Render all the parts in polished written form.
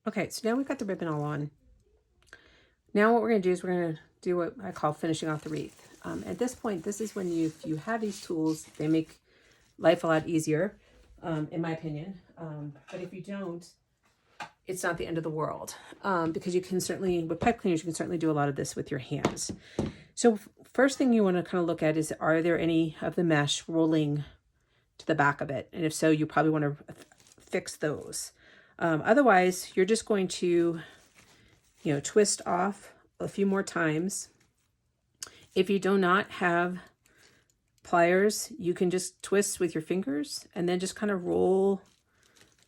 Okay, so now we've got the ribbon all on. Now what we're going to do is we're going to do what I call finishing off the wreath. At this point, this is when if you have these tools, they make life a lot easier, in my opinion. But if you don't, it's not the end of the world, because you can certainly, with pipe cleaners, you can certainly do a lot of this with your hands. So first thing you want to kind of look at is, are there any of the mesh rolling to the back of it? And if so, you probably want to fix those. Otherwise, you're just going to, twist off a few more times. If you do not have pliers, you can just twist with your fingers and then just kind of roll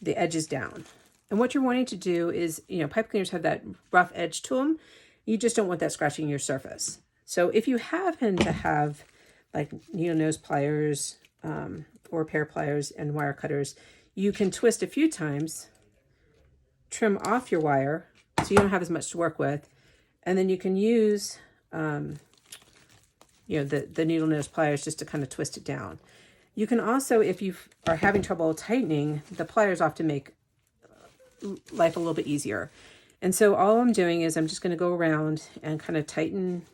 the edges down. And what you're wanting to do is, pipe cleaners have that rough edge to them. You just don't want that scratching your surface. So if you happen to have like needle nose pliers, or pear pliers and wire cutters, you can twist a few times, trim off your wire so you don't have as much to work with, and then you can use the needle nose pliers just to kind of twist it down. You can also, if you are having trouble tightening, the pliers often make life a little bit easier. And so all I'm doing is I'm just going to go around and kind of tighten,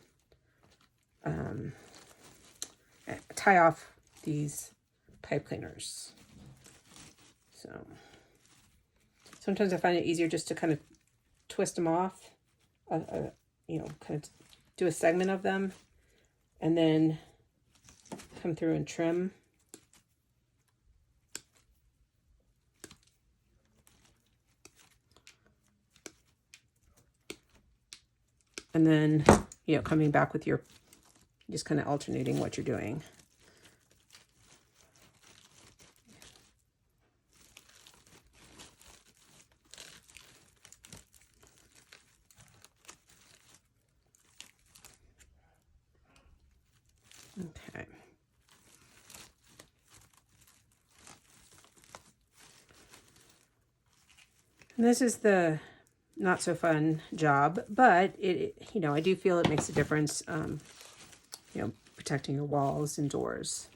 tie off these pipe cleaners. So sometimes I find it easier just to kind of twist them off, kind of do a segment of them and then come through and trim. And then, coming back with your, just kind of alternating what you're doing. Okay. And this is the not so fun job, but I do feel it makes a difference, protecting your walls and doors.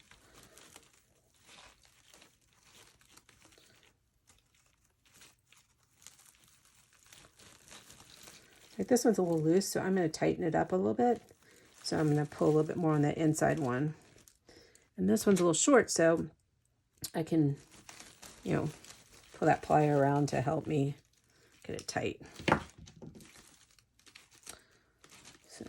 Like this one's a little loose, so I'm going to tighten it up a little bit. So I'm going to pull a little bit more on that inside one. And this one's a little short, so I can, pull that plier around to help me get it tight. So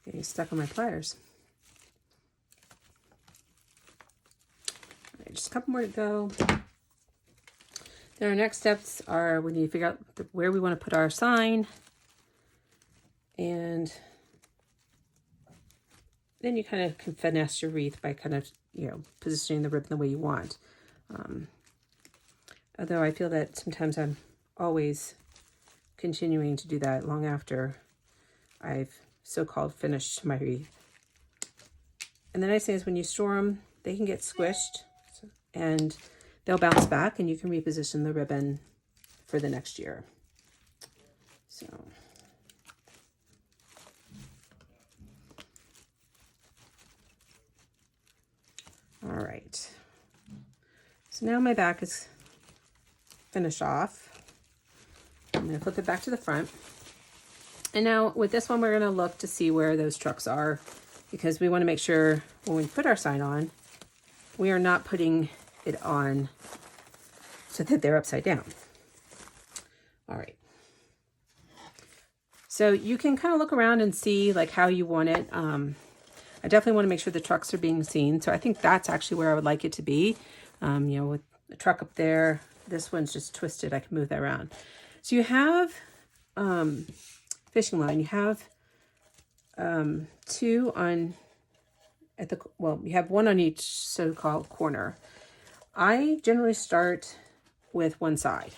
getting stuck on my pliers. All right, just a couple more to go. Then our next steps are we need to figure out where we want to put our sign. And then you kind of can finesse your wreath by kind of, positioning the ribbon the way you want. Although I feel that sometimes I'm always continuing to do that long after I've so-called finished my wreath. And the nice thing is when you store them, they can get squished and they'll bounce back and you can reposition the ribbon for the next year. So all right. So now my back is finished off. I'm going to flip it back to the front. And now with this one, we're going to look to see where those trucks are, because we want to make sure when we put our sign on, we are not putting it on so that they're upside down. All right. So you can kind of look around and see like how you want it. I definitely want to make sure the trucks are being seen. So I think that's actually where I would like it to be. You know, with the truck up there, this one's just twisted. I can move that around. So you have fishing line. You have two on at the, well, you have one on each so-called corner. I generally start with one side.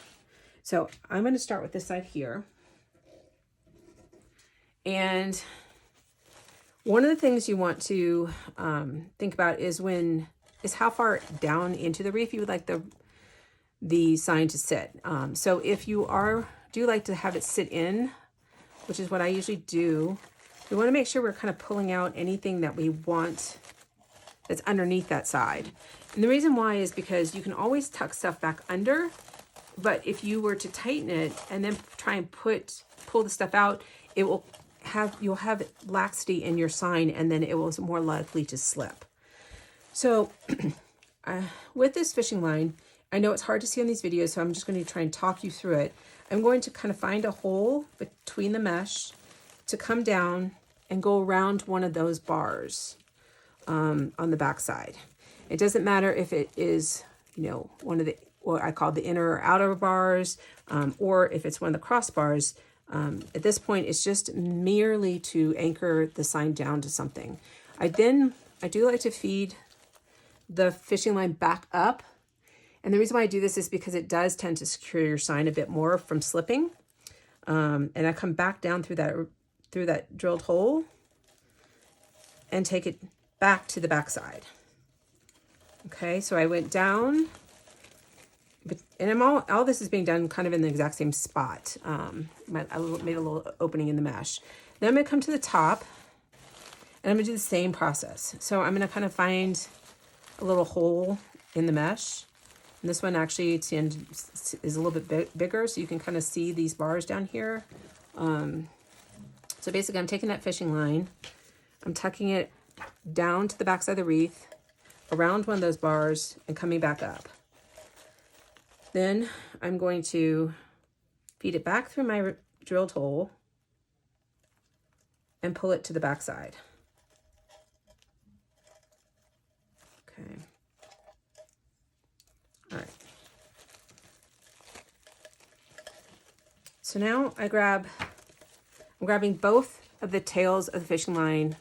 So I'm going to start with this side here. And one of the things you want to think about is how far down into the reef you would like the sign to sit. So if you do like to have it sit in, which is what I usually do, we want to make sure we're kind of pulling out anything that we want that's underneath that side. And the reason why is because you can always tuck stuff back under, but if you were to tighten it and then try and pull the stuff out, you'll have laxity in your sign, and then it was more likely to slip. So with this fishing line, I know it's hard to see on these videos, so I'm just going to try and talk you through it. I'm going to kind of find a hole between the mesh to come down and go around one of those bars on the back side. It doesn't matter if it is, you know, one of the, what I call the inner or outer bars, or if it's one of the crossbars. At this point, it's just merely to anchor the sign down to something. I do like to feed the fishing line back up. And the reason why I do this is because it does tend to secure your sign a bit more from slipping. And I come back down through that drilled hole and take it back to the back side. Okay, so I went down, and all this is being done kind of in the exact same spot. I made a little opening in the mesh. Then I'm going to come to the top, and I'm going to do the same process. So I'm going to kind of find a little hole in the mesh. And this one actually is a little bit bigger, so you can kind of see these bars down here. So basically, I'm taking that fishing line, I'm tucking it down to the backside of the wreath, around one of those bars, and coming back up. Then I'm going to feed it back through my drilled hole and pull it to the backside. Okay. All right. So now I'm grabbing both of the tails of the fishing line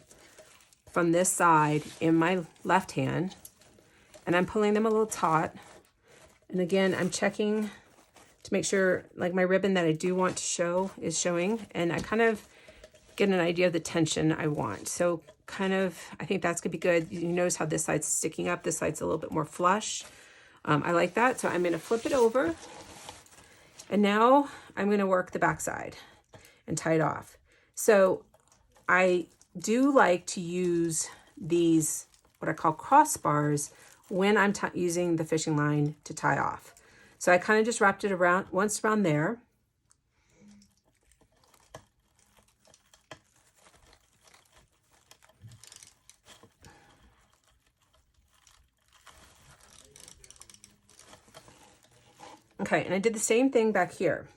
from this side in my left hand, and I'm pulling them a little taut. And again, I'm checking to make sure like my ribbon that I do want to show is showing, and I kind of get an idea of the tension I want. So kind of, I think that's gonna be good. You notice how this side's sticking up, this side's a little bit more flush. I like that, so I'm gonna flip it over, and now I'm gonna work the back side and tie it off. So I do like to use these, what I call crossbars, when I'm using the fishing line to tie off. So I kind of just wrapped it around once around there. Okay, and I did the same thing back here.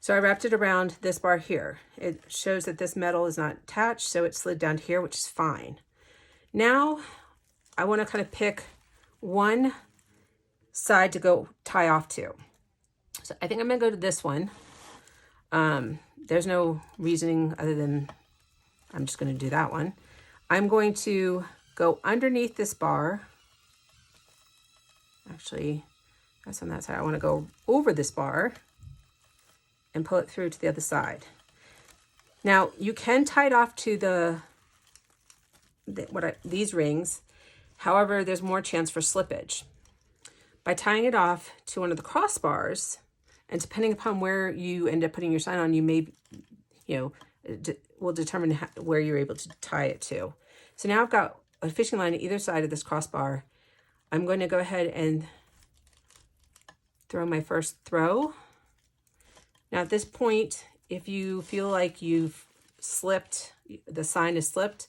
So I wrapped it around this bar here. It shows that this metal is not attached, so it slid down here, which is fine. Now I want to kind of pick one side to go tie off to. So I think I'm going to go to this one. There's no reasoning other than I'm just going to do that one. I'm going to go underneath this bar. Actually, that's on that side. I want to go over this bar and pull it through to the other side. Now you can tie it off to these rings. However, there's more chance for slippage. By tying it off to one of the crossbars, and depending upon where you end up putting your sign on, you may, will determine where you're able to tie it to. So now I've got a fishing line at either side of this crossbar. I'm going to go ahead and throw my first throw. Now at this point, if you feel like you've slipped, the sign is slipped,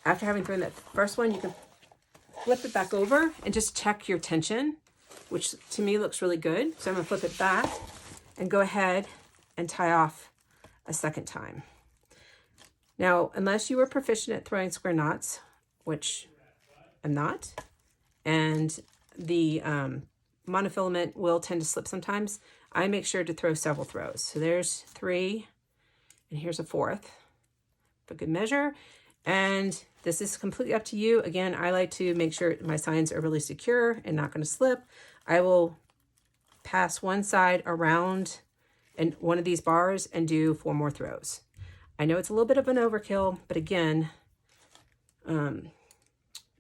after having thrown that first one, you can flip it back over and just check your tension, which to me looks really good. So I'm gonna flip it back and go ahead and tie off a second time. Now, unless you are proficient at throwing square knots, which I'm not, and the monofilament will tend to slip sometimes, I make sure to throw several throws. So there's 3, and here's a 4th for good measure. And this is completely up to you. Again, I like to make sure my signs are really secure and not going to slip. I will pass one side around and one of these bars and do 4 more throws. I know it's a little bit of an overkill, but again,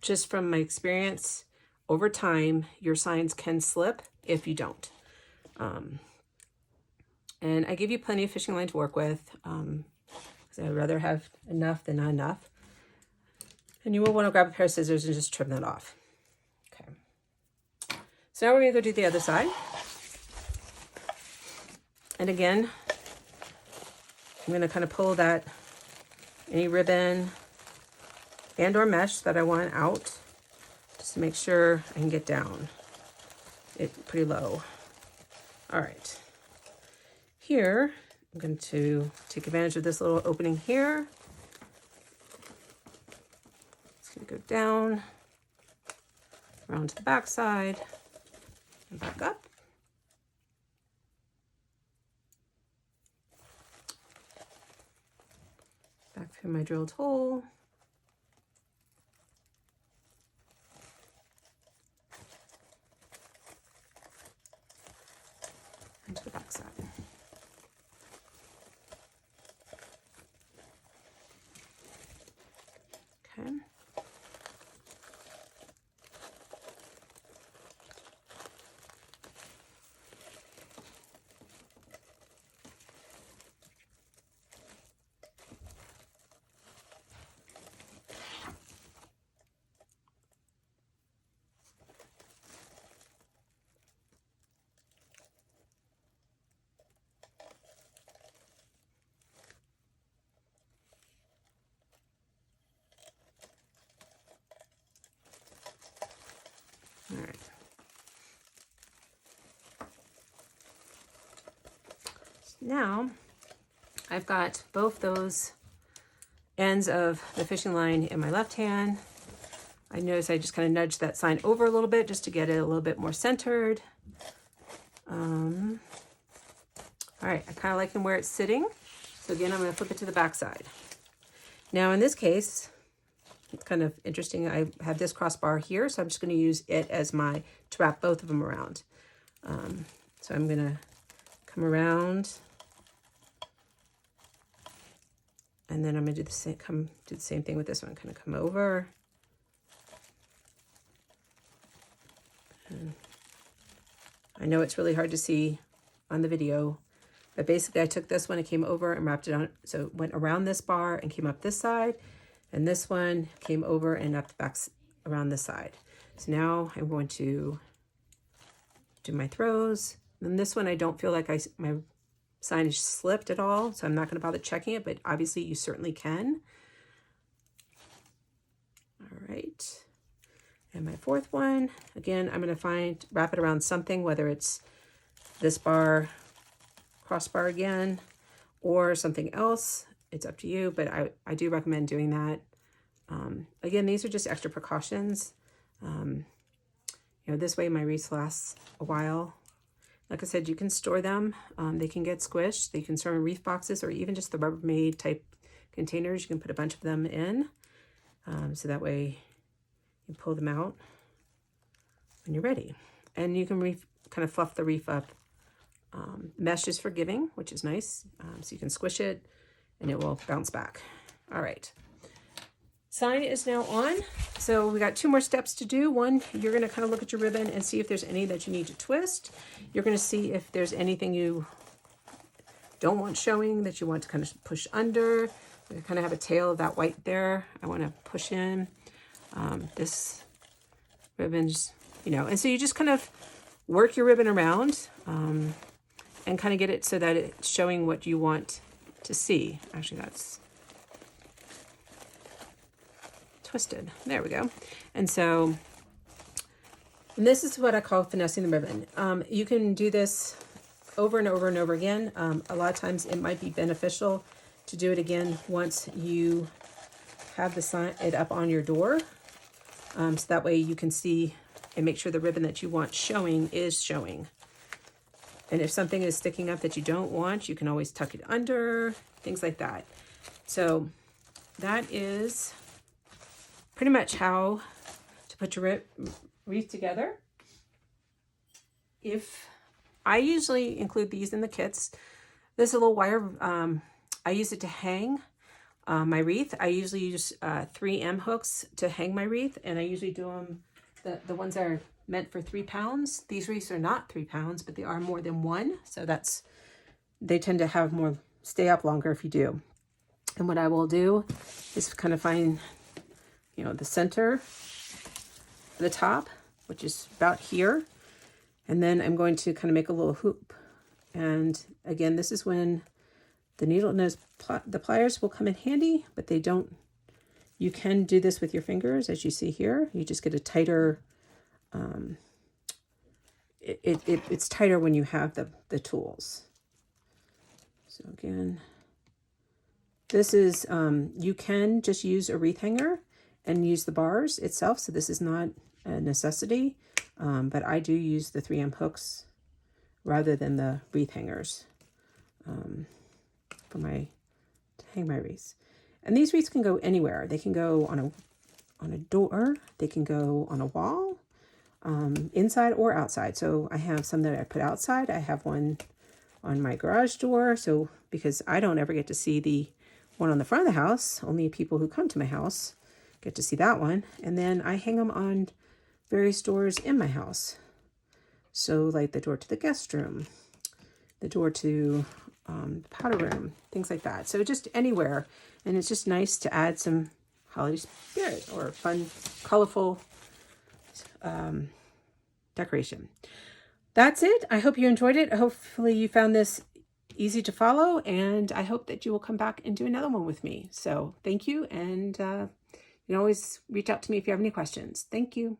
just from my experience, over time, your signs can slip if you don't. And I give you plenty of fishing line to work with, because I'd rather have enough than not enough. And you will want to grab a pair of scissors and just trim that off. Okay. So now we're going to go do the other side. And again, I'm going to kind of pull that, any ribbon and or mesh that I want out, just to make sure I can get down it pretty low. All right. Here, I'm going to take advantage of this little opening here. It's going to go down, around to the back side, and back up. Back through my drilled hole. And to the back side. Okay. All right. So now I've got both those ends of the fishing line in my left hand. I notice I just kind of nudge that sign over a little bit just to get it a little bit more centered. All right, I kind of like them where it's sitting. So again, I'm going to flip it to the back side. Now in this case, it's kind of interesting. I have this crossbar here, so I'm just going to use it as to wrap both of them around. So I'm going to come around, and then I'm going to do the same thing with this one. Kind of come over, and I know it's really hard to see on the video, but basically I took this one and came over and wrapped it on. So it went around this bar and came up this side. And this one came over and up the back around this side. So now I'm going to do my throws. And this one, I don't feel like my signage slipped at all, so I'm not going to bother checking it, but obviously you certainly can. All right. And my 4th one, again, I'm going to wrap it around something, whether it's this bar, crossbar again, or something else. It's up to you, but I do recommend doing that. Again, these are just extra precautions. You know, this way my wreaths last a while. Like I said, you can store them. They can get squished. They can store in wreath boxes or even just the Rubbermaid type containers. You can put a bunch of them in. So that way you pull them out when you're ready. And you can kind of fluff the wreath up. Mesh is forgiving, which is nice. So you can squish it and it will bounce back. All right. Sign is now on. So we got 2 more steps to do. One, you're going to kind of look at your ribbon and see if there's any that you need to twist. You're going to see if there's anything you don't want showing that you want to kind of push under. I kind of have a tail of that white there. I want to push in. This ribbon's, you know, and so you just kind of work your ribbon around and kind of get it so that it's showing what you want to see. Actually, that's twisted. There we go. And so this is what I call finessing the ribbon. You can do this over and over and over again. A lot of times it might be beneficial to do it again once you have the sign it up on your door. So that way you can see and make sure the ribbon that you want showing is showing. And if something is sticking up that you don't want, you can always tuck it under, things like that. So that is pretty much how to put your wreath together. If I usually include these in the kits. This little wire, I use it to hang my wreath. I usually use 3M hooks to hang my wreath, and I usually do them, the ones that are meant for 3 pounds. These wreaths are not 3 pounds, but they are more than 1. So they tend to have more, stay up longer if you do. And what I will do is kind of find, the center, the top, which is about here. And then I'm going to kind of make a little hoop. And again, this is when the needle nose, the pliers will come in handy, but they don't, you can do this with your fingers, as you see here. You just get a tighter, it's tighter when you have the tools. So again, this is, you can just use a wreath hanger and use the bars itself. So this is not a necessity, but I do use the 3M hooks rather than the wreath hangers to hang my wreaths. And these wreaths can go anywhere. They can go on a door. They can go on a wall, inside or outside. So I have some that I put outside. I have one on my garage door. So because I don't ever get to see the one on the front of the house, only people who come to my house get to see that one. And then I hang them on various doors in my house. So like the door to the guest room, the door to the powder room, things like that. So just anywhere. And it's just nice to add some holiday spirit or fun, colorful decoration. That's it. I hope you enjoyed it. Hopefully you found this easy to follow, and I hope that you will come back and do another one with me. So thank you, and you can always reach out to me if you have any questions. Thank you.